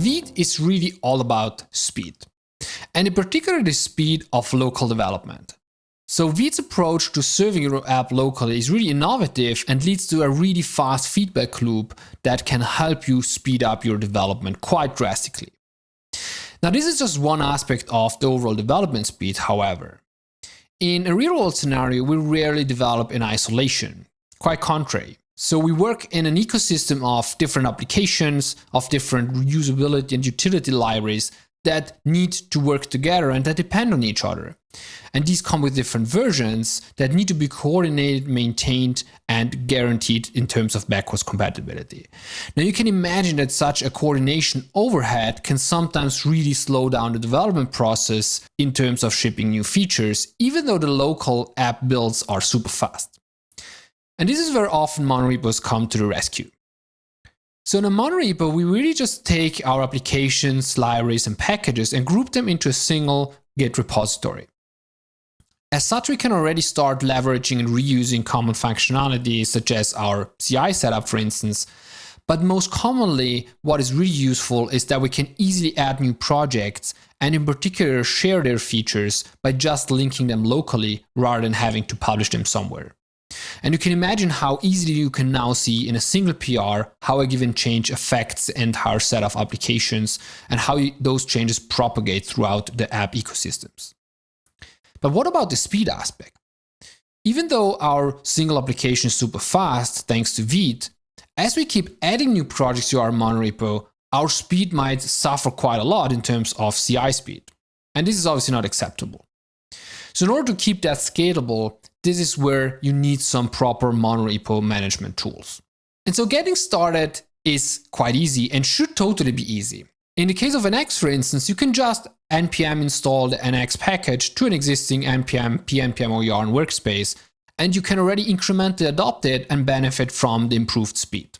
Vite is really all about speed, and in particular the speed of local development. So Vite's approach to serving your app locally is really innovative and leads to a really fast feedback loop that can help you speed up your development quite drastically. Now, this is just one aspect of the overall development speed, however. In a real-world scenario, we rarely develop in isolation, quite contrary. So we work in an ecosystem of different applications, of different usability and utility libraries that need to work together and that depend on each other. And these come with different versions that need to be coordinated, maintained, and guaranteed in terms of backwards compatibility. Now you can imagine that such a coordination overhead can sometimes really slow down the development process in terms of shipping new features, even though the local app builds are super fast. And this is where often monorepos come to the rescue. So in a monorepo, we really just take our applications, libraries, and packages and group them into a single Git repository. As such, we can already start leveraging and reusing common functionalities such as our CI setup, for instance. But most commonly, what is really useful is that we can easily add new projects and in particular share their features by just linking them locally rather than having to publish them somewhere. And you can imagine how easily you can now see in a single PR how a given change affects the entire set of applications and how those changes propagate throughout the app ecosystems. But what about the speed aspect? Even though our single application is super fast thanks to Vite, as we keep adding new projects to our monorepo, our speed might suffer quite a lot in terms of CI speed. And this is obviously not acceptable. So in order to keep that scalable, this is where you need some proper monorepo management tools. And so getting started is quite easy and should totally be easy. In the case of NX, for instance, you can just npm install the NX package to an existing npm pnpm or yarn workspace, and you can already incrementally adopt it and benefit from the improved speed.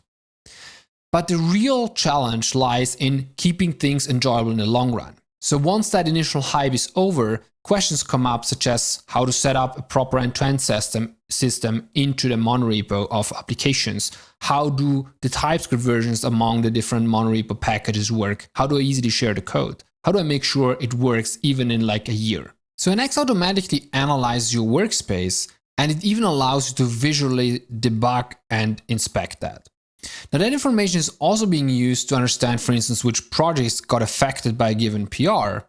But the real challenge lies in keeping things enjoyable in the long run. So once that initial hype is over, questions come up such as how to set up a proper end-to-end system into the monorepo of applications. How do the TypeScript versions among the different monorepo packages work? How do I easily share the code? How do I make sure it works even in like a year? So NX automatically analyzes your workspace, and it even allows you to visually debug and inspect that. Now that information is also being used to understand, for instance, which projects got affected by a given PR,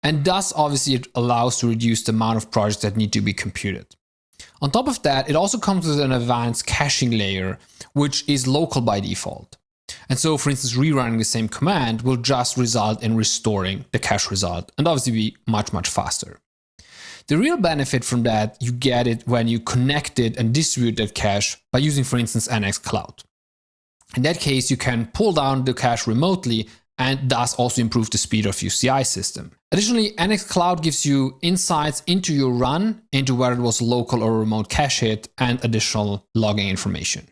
and thus obviously it allows to reduce the amount of projects that need to be computed. On top of that, it also comes with an advanced caching layer, which is local by default. And so, for instance, rerunning the same command will just result in restoring the cache result and obviously be much, much faster. The real benefit from that, you get it when you connect it and distribute that cache by using, for instance, NX Cloud. In that case, you can pull down the cache remotely and thus also improve the speed of your CI system. Additionally, NX Cloud gives you insights into your run, into whether it was local or remote cache hit, and additional logging information.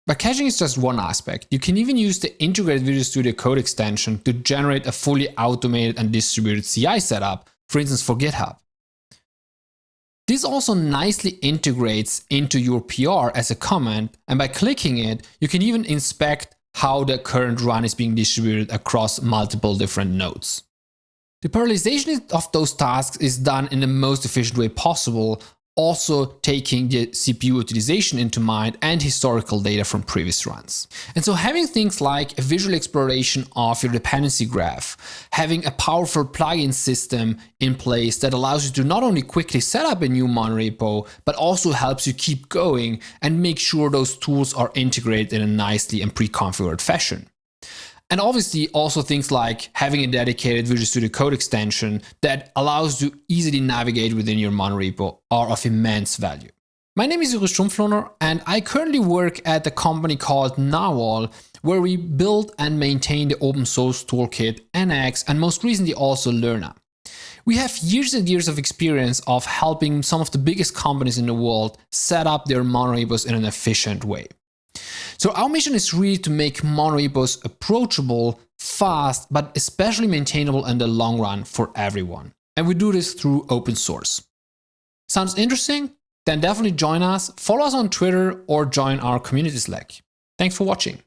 But caching is just one aspect. You can even use the integrated Visual Studio Code extension to generate a fully automated and distributed CI setup, for instance, for GitHub. This also nicely integrates into your PR as a comment, and by clicking it, you can even inspect how the current run is being distributed across multiple different nodes. The parallelization of those tasks is done in the most efficient way possible, also taking the CPU utilization into mind and historical data from previous runs. And so having things like a visual exploration of your dependency graph, having a powerful plugin system in place that allows you to not only quickly set up a new monorepo, but also helps you keep going and make sure those tools are integrated in a nicely and pre-configured fashion. And obviously also things like having a dedicated Visual Studio Code extension that allows you to easily navigate within your monorepo are of immense value. My name is Juri Strumpflohner, and I currently work at a company called Narwhal, where we build and maintain the open source toolkit NX and most recently also Lerna. We have years and years of experience of helping some of the biggest companies in the world set up their monorepos in an efficient way. So our mission is really to make monorepos approachable, fast, but especially maintainable in the long run for everyone. And we do this through open source. Sounds interesting? Then definitely join us, follow us on Twitter, or join our community Slack. Thanks for watching.